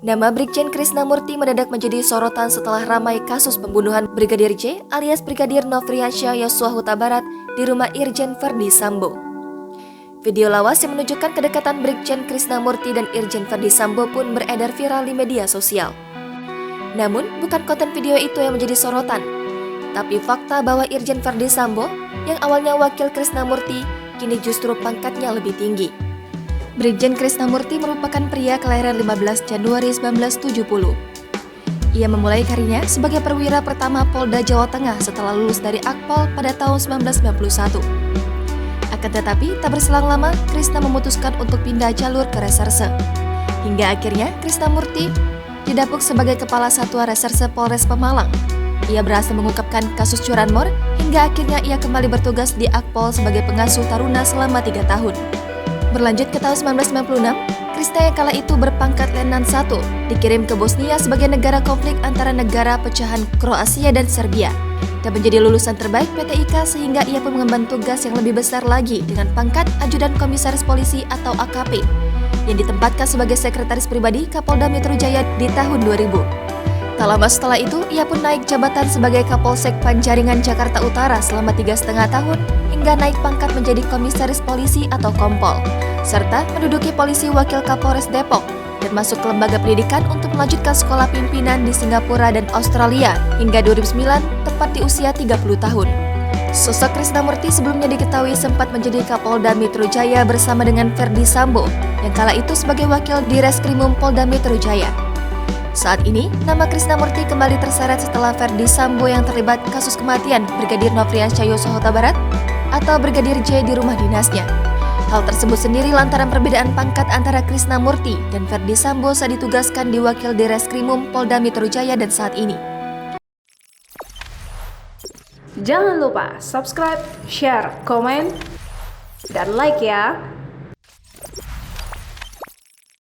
Nama Brigjen Krisnamurti mendadak menjadi sorotan setelah ramai kasus pembunuhan Brigadir J alias Brigadir Nofriansyah Yosua Huta Barat di rumah Irjen Verdi Sambo. Video lawas yang menunjukkan kedekatan Brigjen Krisnamurti dan Irjen Verdi Sambo pun beredar viral di media sosial. Namun, bukan konten video itu yang menjadi sorotan, tapi fakta bahwa Irjen Verdi Sambo yang awalnya wakil Krisnamurti kini justru pangkatnya lebih tinggi. Brigjen Krisnamurti merupakan pria kelahiran 15 Januari 1970. Ia memulai karirnya sebagai perwira pertama Polda Jawa Tengah setelah lulus dari Akpol pada tahun 1991. Akan tetapi, tak berselang lama, Krisna memutuskan untuk pindah jalur ke reserse. Hingga akhirnya, Krisnamurti didapuk sebagai Kepala Satuan Reserse Polres Pemalang. Ia berhasil mengungkapkan kasus curanmor hingga akhirnya ia kembali bertugas di Akpol sebagai pengasuh taruna selama 3 tahun. Berlanjut ke tahun 1996, Krisna yang kala itu berpangkat Letnan 1 dikirim ke Bosnia sebagai negara konflik antara negara pecahan Kroasia dan Serbia dan menjadi lulusan terbaik PT IKA sehingga ia pun mengemban tugas yang lebih besar lagi dengan pangkat Ajudan Komisaris Polisi atau AKP yang ditempatkan sebagai sekretaris pribadi Kapolda Metro Jaya di tahun 2000. Tak lama setelah itu, ia pun naik jabatan sebagai Kapolsek Panjaringan Jakarta Utara selama 3,5 tahun hingga naik pangkat menjadi Komisaris Polisi atau Kompol, serta menduduki posisi Wakil Kapolres Depok dan masuk ke lembaga pendidikan untuk melanjutkan sekolah pimpinan di Singapura dan Australia hingga 2009, tepat di usia 30 tahun. Sosok Krisnamurti sebelumnya diketahui sempat menjadi Kapolda Metro Jaya bersama dengan Verdi Sambo yang kala itu sebagai wakil di Reskrimum Polda Metro Jaya. Saat ini, nama Krisnamurti kembali terseret setelah Verdi Sambo yang terlibat kasus kematian Brigadir Nofriansyah Yosua Huta Barat atau Brigadir J di rumah dinasnya. Hal tersebut sendiri lantaran perbedaan pangkat antara Krisnamurti dan Verdi Sambo saat ditugaskan di Wakil di Reskrimum Polda Metro Jaya dan saat ini. Jangan lupa subscribe, share, komen, dan like ya!